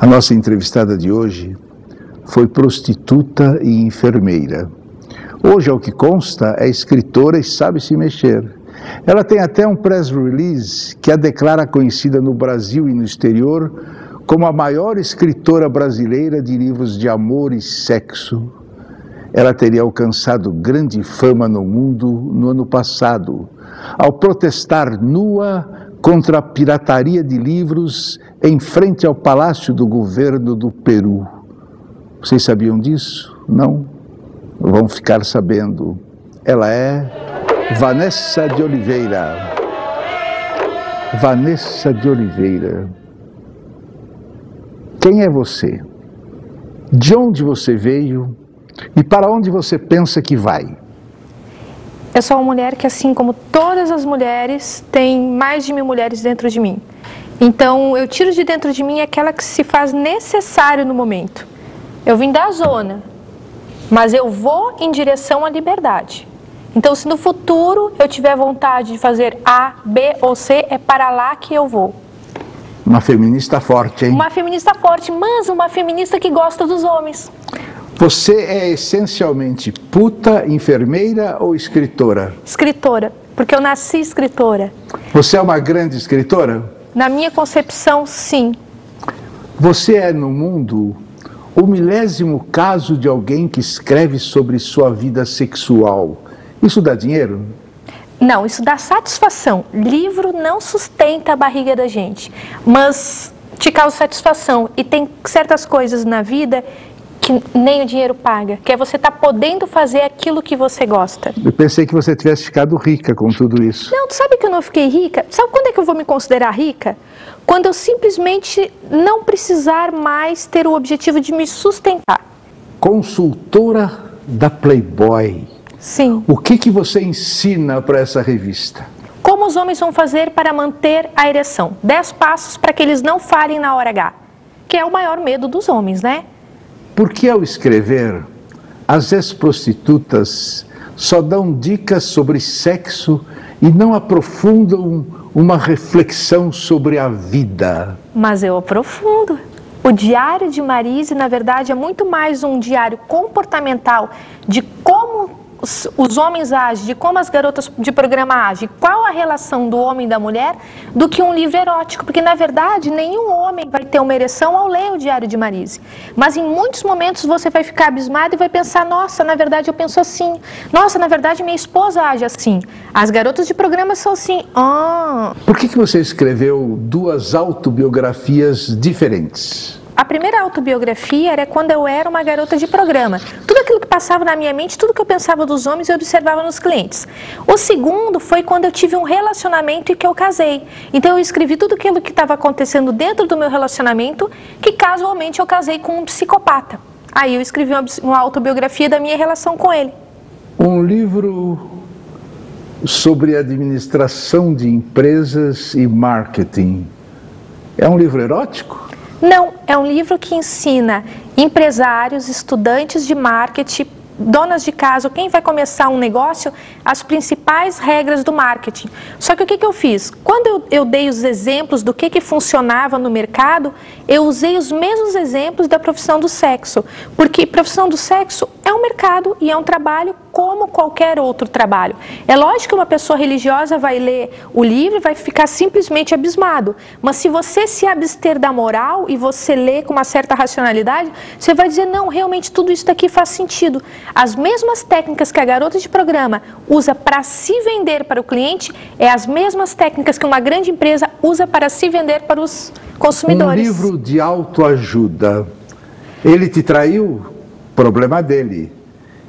A nossa entrevistada de hoje foi prostituta e enfermeira. Hoje, ao que consta, é escritora e sabe se mexer. Ela tem até um press release que a declara conhecida no Brasil e no exterior como a maior escritora brasileira de livros de amor e sexo. Ela teria alcançado grande fama no mundo no ano passado, ao protestar nua contra a pirataria de livros em frente ao Palácio do Governo do Peru. Vocês sabiam disso? Não? Vão ficar sabendo. Ela é Vanessa de Oliveira. Vanessa de Oliveira. Quem é você? De onde você veio? E para onde você pensa que vai? Eu sou uma mulher que, assim como todas as mulheres, tem mais de 1000 mulheres dentro de mim. Então, eu tiro de dentro de mim aquela que se faz necessário no momento. Eu vim da zona, mas eu vou em direção à liberdade. Então, se no futuro eu tiver vontade de fazer A, B ou C, é para lá que eu vou. Uma feminista forte, hein? Uma feminista forte, mas uma feminista que gosta dos homens. Você é essencialmente puta, enfermeira ou escritora? Escritora, porque eu nasci escritora. Você é uma grande escritora? Na minha concepção, sim. Você é, no mundo, o 1000º caso de alguém que escreve sobre sua vida sexual. Isso dá dinheiro? Não, isso dá satisfação. Livro não sustenta a barriga da gente, mas te causa satisfação. E tem certas coisas na vida que nem o dinheiro paga, que é você estar podendo fazer aquilo que você gosta. Eu pensei que você tivesse ficado rica com tudo isso. Não, tu sabe que eu não fiquei rica? Sabe quando é que eu vou me considerar rica? Quando eu simplesmente não precisar mais ter o objetivo de me sustentar. Consultora da Playboy. Sim. O que você ensina para essa revista? Como os homens vão fazer para manter a ereção? 10 passos para que eles não falhem na hora H, que é o maior medo dos homens, né? Porque ao escrever, as ex-prostitutas só dão dicas sobre sexo e não aprofundam uma reflexão sobre a vida. Mas eu aprofundo. O Diário de Marise, na verdade, é muito mais um diário comportamental de como os homens agem, de como as garotas de programa agem, qual a relação do homem e da mulher, do que um livro erótico, porque na verdade nenhum homem vai ter uma ereção ao ler o Diário de Marise, mas em muitos momentos você vai ficar abismado e vai pensar, nossa, na verdade eu penso assim, nossa, na verdade minha esposa age assim, as garotas de programa são assim. Por que você escreveu 2 autobiografias diferentes? A primeira autobiografia era quando eu era uma garota de programa. Tudo aquilo que passava na minha mente, tudo que eu pensava dos homens, eu observava nos clientes. O segundo foi quando eu tive um relacionamento e que eu casei. Então eu escrevi tudo aquilo que estava acontecendo dentro do meu relacionamento, que casualmente eu casei com um psicopata. Aí eu escrevi uma autobiografia da minha relação com ele. Um livro sobre administração de empresas e marketing. É um livro erótico? Não, é um livro que ensina empresários, estudantes de marketing, donas de casa, quem vai começar um negócio, as principais regras do marketing. Só que o que eu fiz? Quando eu dei os exemplos do que funcionava no mercado, eu usei os mesmos exemplos da profissão do sexo, porque profissão do sexo é um mercado e é um trabalho como qualquer outro trabalho. É lógico que uma pessoa religiosa vai ler o livro e vai ficar simplesmente abismado, mas se você se abster da moral e você ler com uma certa racionalidade, você vai dizer, não, realmente tudo isso daqui faz sentido. As mesmas técnicas que a garota de programa usa para se vender para o cliente, é as mesmas técnicas que uma grande empresa usa para se vender para os consumidores. Um livro de autoajuda. Ele te traiu? Problema dele.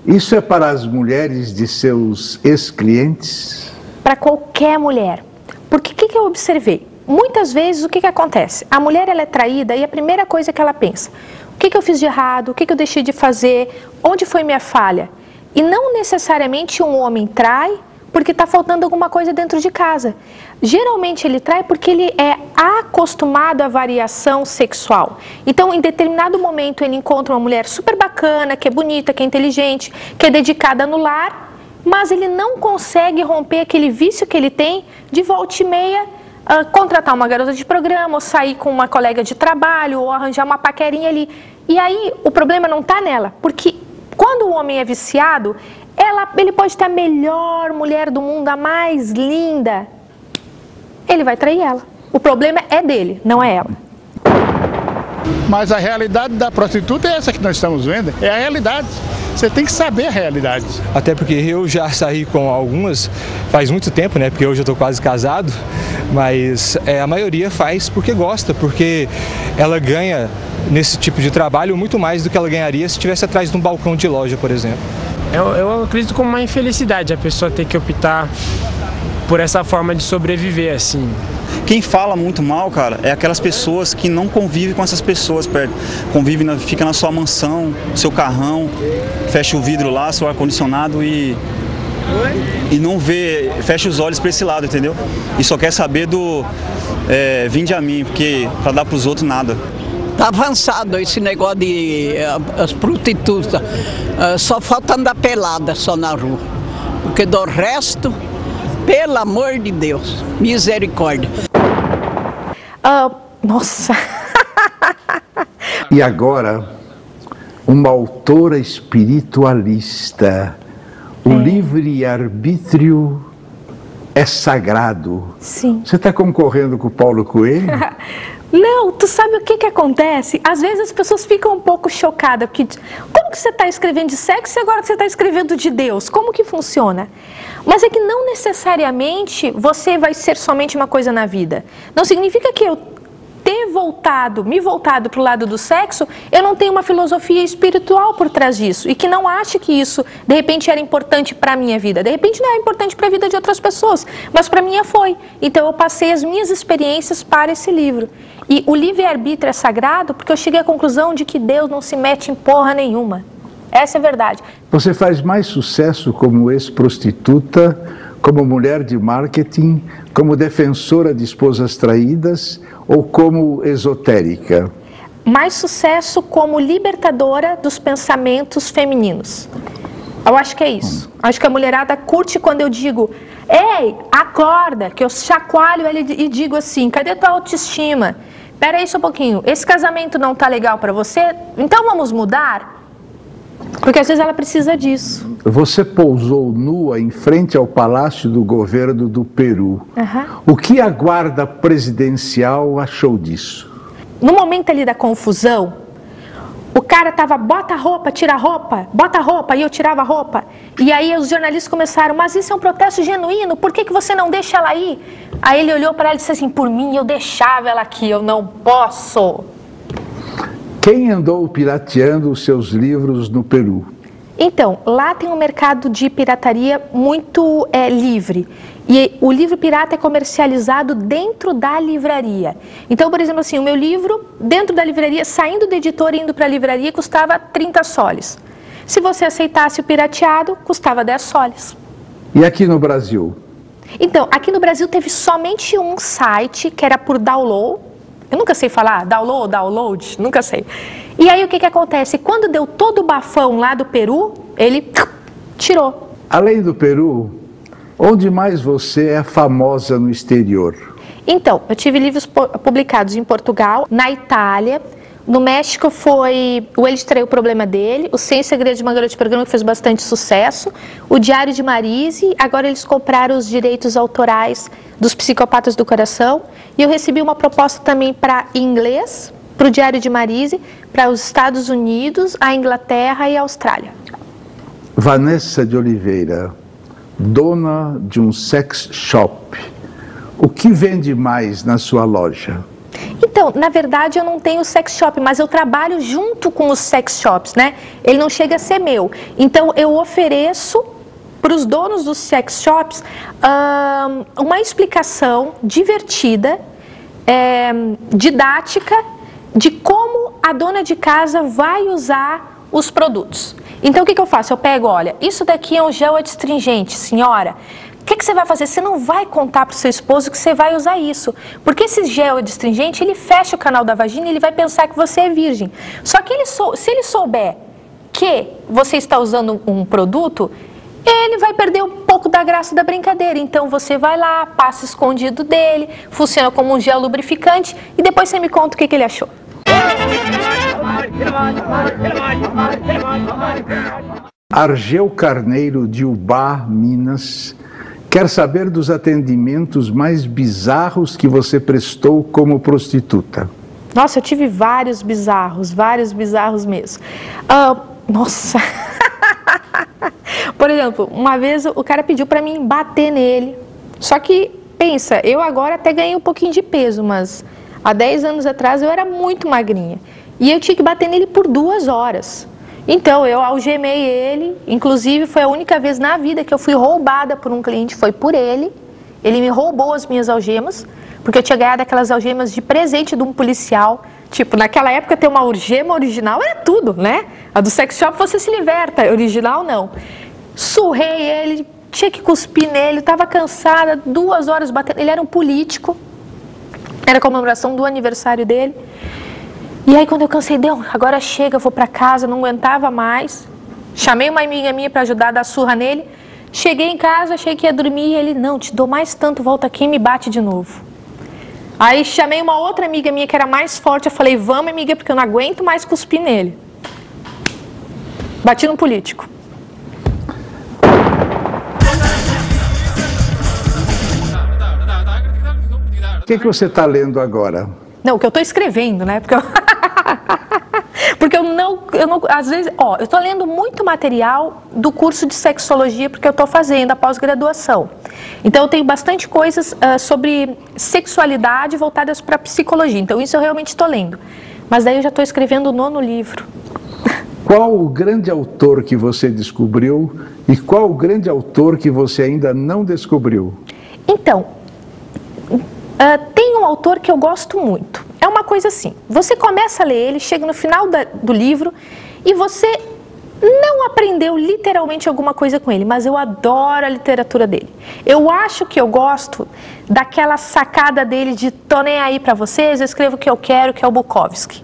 Isso é para as mulheres de seus ex-clientes? Para qualquer mulher. Porque o que eu observei? Muitas vezes o que acontece? A mulher ela é traída e a primeira coisa que ela pensa, o que eu fiz de errado, o que eu deixei de fazer, onde foi minha falha? E não necessariamente um homem trai porque está faltando alguma coisa dentro de casa. Geralmente ele trai porque ele é acostumado à variação sexual. Então, em determinado momento, ele encontra uma mulher super bacana, que é bonita, que é inteligente, que é dedicada no lar, mas ele não consegue romper aquele vício que ele tem de volta e meia contratar uma garota de programa, ou sair com uma colega de trabalho, ou arranjar uma paquerinha ali. E aí o problema não está nela, porque quando o homem é viciado, ele pode ter a melhor mulher do mundo, a mais linda, ele vai trair ela. O problema é dele, não é ela. Mas a realidade da prostituta é essa que nós estamos vendo, é a realidade. Você tem que saber a realidade. Até porque eu já saí com algumas faz muito tempo, né? Porque hoje eu estou quase casado, mas a maioria faz porque gosta, porque ela ganha nesse tipo de trabalho muito mais do que ela ganharia se estivesse atrás de um balcão de loja, por exemplo. Eu acredito como uma infelicidade a pessoa ter que optar por essa forma de sobreviver, assim. Quem fala muito mal, cara, é aquelas pessoas que não convivem com essas pessoas perto. Fica na sua mansão, seu carrão, fecha o vidro lá, seu ar-condicionado e não vê, fecha os olhos para esse lado, entendeu? E só quer saber do vinde a mim, porque para dar para os outros nada. Tá avançado esse negócio de as prostitutas, só falta andar pelada só na rua, porque do resto, pelo amor de Deus, misericórdia. Nossa! E agora, uma autora espiritualista, o livre-arbítrio é sagrado. Sim. Você está concorrendo com o Paulo Coelho? Não, tu sabe o que acontece? Às vezes as pessoas ficam um pouco chocadas, porque como que você está escrevendo de sexo e agora que você está escrevendo de Deus? Como que funciona? Mas é que não necessariamente você vai ser somente uma coisa na vida. Não significa que eu me voltado para o lado do sexo, eu não tenho uma filosofia espiritual por trás disso, e que não ache que isso, de repente, era importante para a minha vida. De repente, não é importante para a vida de outras pessoas, mas para a minha foi. Então, eu passei as minhas experiências para esse livro. E o livre-arbítrio é sagrado porque eu cheguei à conclusão de que Deus não se mete em porra nenhuma. Essa é a verdade. Você faz mais sucesso como ex-prostituta, como mulher de marketing, como defensora de esposas traídas ou como esotérica? Mais sucesso como libertadora dos pensamentos femininos. Eu acho que é isso. Acho que a mulherada curte quando eu digo: ei, acorda, que eu chacoalho ele e digo assim: cadê tua autoestima? Espera aí só um pouquinho, esse casamento não tá legal para você? Então vamos mudar? Porque às vezes ela precisa disso. Você pousou nua em frente ao palácio do governo do Peru. O que a guarda presidencial achou disso? No momento ali da confusão, o cara tava, bota a roupa, tira a roupa, bota a roupa, e eu tirava a roupa. E aí os jornalistas começaram: mas isso é um protesto genuíno, por que você não deixa ela ir? Aí ele olhou para ela e disse assim: por mim eu deixava ela aqui, eu não posso. Quem andou pirateando os seus livros no Peru? Então, lá tem um mercado de pirataria muito livre. E o livro pirata é comercializado dentro da livraria. Então, por exemplo, assim, o meu livro, dentro da livraria, saindo da editora e indo para a livraria, custava 30 soles. Se você aceitasse o pirateado, custava 10 soles. E aqui no Brasil? Então, aqui no Brasil teve somente um site, que era por download. Eu nunca sei falar, download, nunca sei. E aí o que acontece? Quando deu todo o bafão lá do Peru, ele tirou. Além do Peru, onde mais você é famosa no exterior? Então, eu tive livros publicados em Portugal, na Itália, no México foi o Ele Traiu o Problema Dele, o 100 Segredos de uma Garota de Programa, que fez bastante sucesso, o Diário de Marise, agora eles compraram os direitos autorais dos Psicopatas do Coração, e eu recebi uma proposta também para inglês, para o Diário de Marise, para os Estados Unidos, a Inglaterra e a Austrália. Vanessa de Oliveira, dona de um sex shop, o que vende mais na sua loja? Então, na verdade, eu não tenho sex shop, mas eu trabalho junto com os sex shops, né? Ele não chega a ser meu. Então, eu ofereço para os donos dos sex shops uma explicação divertida, didática, de como a dona de casa vai usar os produtos. Então, o que eu faço? Eu pego, olha, isso daqui é um gel adstringente, senhora. O que você vai fazer? Você não vai contar para o seu esposo que você vai usar isso. Porque esse gel adstringente, ele fecha o canal da vagina e ele vai pensar que você é virgem. Só que se ele souber que você está usando um produto, ele vai perder um pouco da graça da brincadeira. Então você vai lá, passa escondido dele, funciona como um gel lubrificante e depois você me conta o que ele achou. Argel Carneiro, de Ubá, Minas, quer saber dos atendimentos mais bizarros que você prestou como prostituta. Nossa, eu tive vários bizarros mesmo. Nossa! Por exemplo, uma vez o cara pediu para mim bater nele. Só que, pensa, eu agora até ganhei um pouquinho de peso, mas há 10 anos atrás eu era muito magrinha. E eu tinha que bater nele por 2 horas. Então, eu algemei ele, inclusive foi a única vez na vida que eu fui roubada por um cliente, foi por ele. Ele me roubou as minhas algemas, porque eu tinha ganhado aquelas algemas de presente de um policial. Tipo, naquela época ter uma algema original era tudo, né? A do sex shop você se liberta, original não. Surrei ele, tinha que cuspir nele, estava cansada, 2 horas batendo. Ele era um político, era a comemoração do aniversário dele. E aí quando eu cansei, agora chega, eu vou para casa, não aguentava mais. Chamei uma amiga minha para ajudar a dar surra nele. Cheguei em casa, achei que ia dormir e ele, não, te dou mais tanto, volta aqui e me bate de novo. Aí chamei uma outra amiga minha que era mais forte, eu falei, vamos amiga, porque eu não aguento mais cuspir nele. Bati no político. O que você está lendo agora? Não, o que eu estou escrevendo, né? Porque eu não, às vezes, eu estou lendo muito material do curso de sexologia porque eu estou fazendo a pós-graduação. Então eu tenho bastante coisas sobre sexualidade voltadas para psicologia. Então isso eu realmente estou lendo. Mas daí eu já estou escrevendo o 9º livro. Qual o grande autor que você descobriu e qual o grande autor que você ainda não descobriu? Então, tem um autor que eu gosto muito. É uma coisa assim, você começa a ler ele, chega no final do livro e você não aprendeu literalmente alguma coisa com ele, mas eu adoro a literatura dele. Eu acho que eu gosto daquela sacada dele de tô nem aí pra vocês, eu escrevo o que eu quero, que é o Bukowski.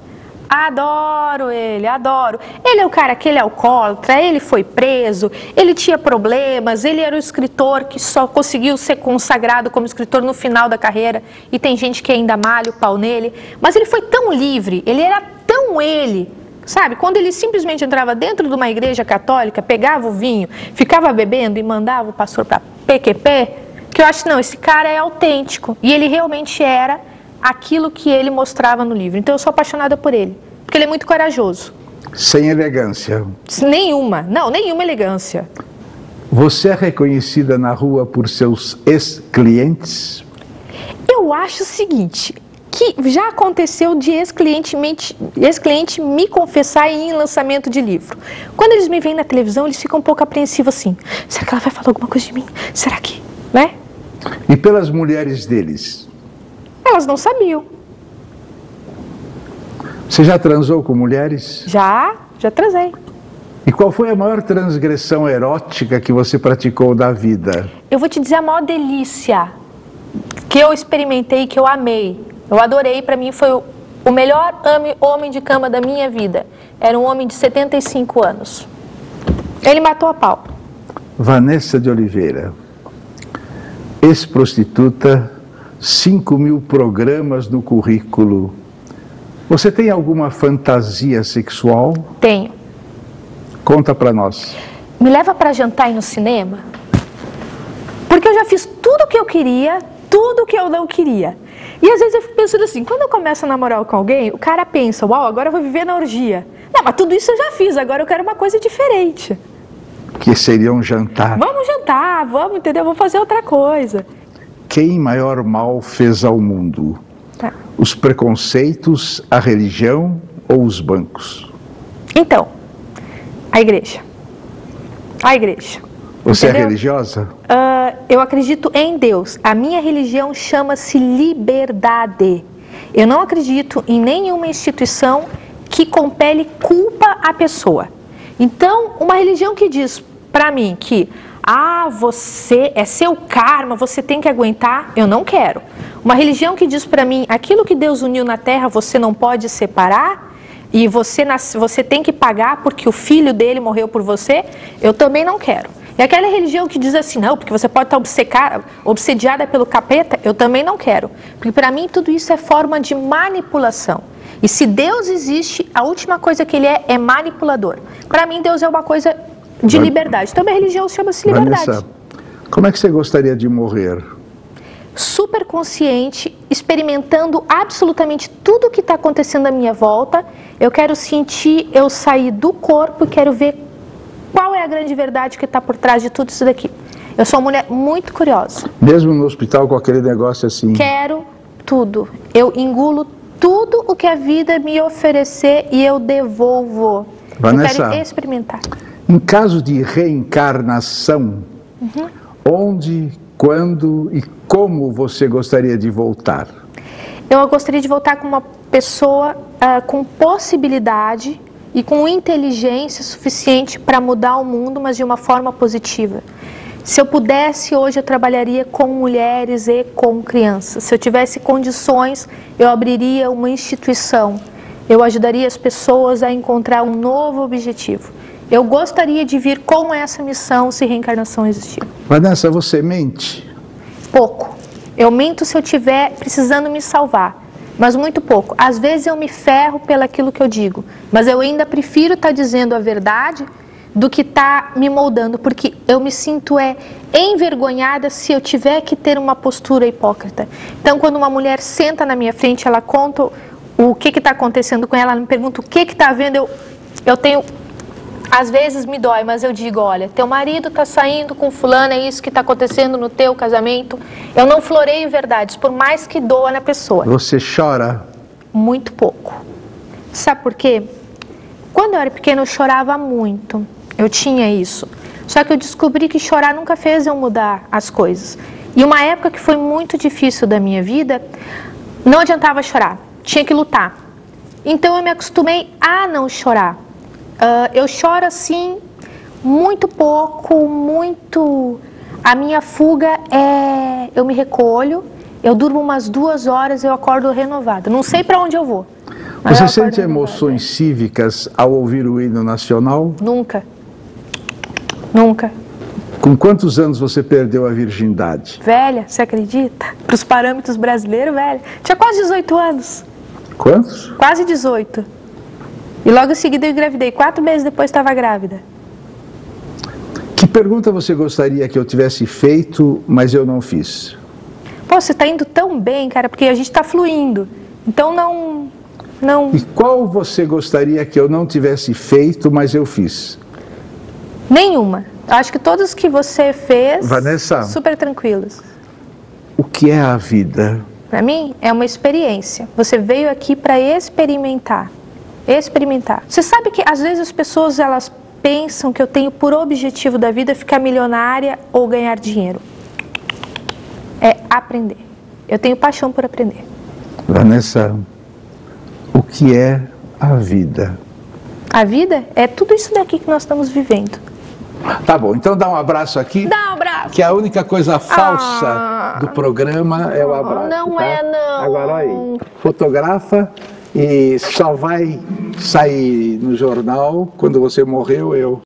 Adoro ele, adoro. Ele é o cara que ele é alcoólatra, ele foi preso, ele tinha problemas, ele era o escritor que só conseguiu ser consagrado como escritor no final da carreira e tem gente que ainda malha o pau nele, mas ele foi tão livre, ele era tão ele, sabe? Quando ele simplesmente entrava dentro de uma igreja católica, pegava o vinho, ficava bebendo e mandava o pastor para PQP, que eu acho, não, esse cara é autêntico e ele realmente era aquilo que ele mostrava no livro. Então eu sou apaixonada por ele, porque ele é muito corajoso. Sem elegância. Nenhuma elegância. Você é reconhecida na rua por seus ex-clientes? Eu acho o seguinte, que já aconteceu de ex-cliente me confessar em lançamento de livro. Quando eles me veem na televisão, eles ficam um pouco apreensivos assim. Será que ela vai falar alguma coisa de mim? Será que, né? E pelas mulheres deles? Elas não sabiam. Você já transou com mulheres? Já transei. E qual foi a maior transgressão erótica que você praticou da vida? Eu vou te dizer a maior delícia que eu experimentei, que eu amei. Eu adorei, para mim foi o melhor homem de cama da minha vida. Era um homem de 75 anos. Ele matou a pau. Vanessa de Oliveira, ex-prostituta, 5.000 programas no currículo. Você tem alguma fantasia sexual? Tenho. Conta pra nós. Me leva para jantar e no cinema? Porque eu já fiz tudo o que eu queria, tudo o que eu não queria. E às vezes eu fico pensando assim, quando eu começo a namorar com alguém, o cara pensa, uau, agora eu vou viver na orgia. Não, mas tudo isso eu já fiz, agora eu quero uma coisa diferente. Que seria um jantar. Vamos jantar, vamos, entendeu? Vamos fazer outra coisa. Quem maior mal fez ao mundo? Tá. Os preconceitos, a religião ou os bancos? Então, a igreja. A igreja. Você entendeu? é religiosa? Eu acredito em Deus. A minha religião chama-se liberdade. Eu não acredito em nenhuma instituição que compele culpa à pessoa. Então, uma religião que diz para mim que você é seu karma, você tem que aguentar, eu não quero. Uma religião que diz para mim, aquilo que Deus uniu na terra, você não pode separar, e você tem que pagar porque o filho dele morreu por você, eu também não quero. E aquela religião que diz assim, não, porque você pode estar obsediada pelo capeta, eu também não quero. Porque para mim tudo isso é forma de manipulação. E se Deus existe, a última coisa que ele é manipulador. Para mim Deus é uma coisa de liberdade. Então a minha religião chama-se liberdade. Vanessa, como é que você gostaria de morrer? Super consciente, experimentando absolutamente tudo o que está acontecendo à minha volta. Eu quero sentir, eu sair do corpo e quero ver qual é a grande verdade que está por trás de tudo isso daqui. Eu sou uma mulher muito curiosa. Mesmo no hospital com aquele negócio assim? Quero tudo. Eu engulo tudo o que a vida me oferecer e eu devolvo. Vanessa, eu quero experimentar. Em caso de reencarnação, onde, quando e como você gostaria de voltar? Eu gostaria de voltar com uma pessoa com possibilidade e com inteligência suficiente para mudar o mundo, mas de uma forma positiva. Se eu pudesse, hoje eu trabalharia com mulheres e com crianças. Se eu tivesse condições, eu abriria uma instituição. Eu ajudaria as pessoas a encontrar um novo objetivo. Eu gostaria de vir com essa missão se reencarnação existir. Vanessa, você mente? Pouco. Eu minto se eu estiver precisando me salvar, mas muito pouco. Às vezes eu me ferro pelaquilo que eu digo, mas eu ainda prefiro estar dizendo a verdade do que estar me moldando, porque eu me sinto envergonhada se eu tiver que ter uma postura hipócrita. Então, quando uma mulher senta na minha frente, ela conta o que está acontecendo com ela, ela me pergunta o que está vendo, eu tenho... Às vezes me dói, mas eu digo, olha, teu marido está saindo com fulano, é isso que está acontecendo no teu casamento. Eu não floreio verdades, por mais que doa na pessoa. Você chora? Muito pouco. Sabe por quê? Quando eu era pequena eu chorava muito, eu tinha isso. Só que eu descobri que chorar nunca fez eu mudar as coisas. E uma época que foi muito difícil da minha vida, não adiantava chorar, tinha que lutar. Então eu me acostumei a não chorar. Eu choro assim, muito pouco, muito... A minha fuga é... Eu me recolho, eu durmo umas 2 horas e eu acordo renovada. Não sei para onde eu vou. Você sente emoções cívicas ao ouvir o hino nacional? Nunca. Nunca. Com quantos anos você perdeu a virgindade? Velha, você acredita? Para os parâmetros brasileiros, velha. Tinha quase 18 anos. Quantos? Quase 18. E logo em seguida eu engravidei. 4 meses depois estava grávida. Que pergunta você gostaria que eu tivesse feito, mas eu não fiz? Pô, você está indo tão bem, cara, porque a gente está fluindo. Então não... E qual você gostaria que eu não tivesse feito, mas eu fiz? Nenhuma. Eu acho que todos que você fez... Vanessa, super tranquilos. O que é a vida? Para mim, é uma experiência. Você veio aqui para experimentar. Experimentar. Você sabe que às vezes as pessoas elas pensam que eu tenho por objetivo da vida ficar milionária ou ganhar dinheiro. É aprender. Eu tenho paixão por aprender. Vanessa, o que é a vida? A vida é tudo isso daqui que nós estamos vivendo. Tá bom, então dá um abraço aqui. Dá um abraço. Que a única coisa falsa do programa é o abraço. Não tá? é, não. Agora aí, fotografa. E só vai sair no jornal quando você morreu, eu.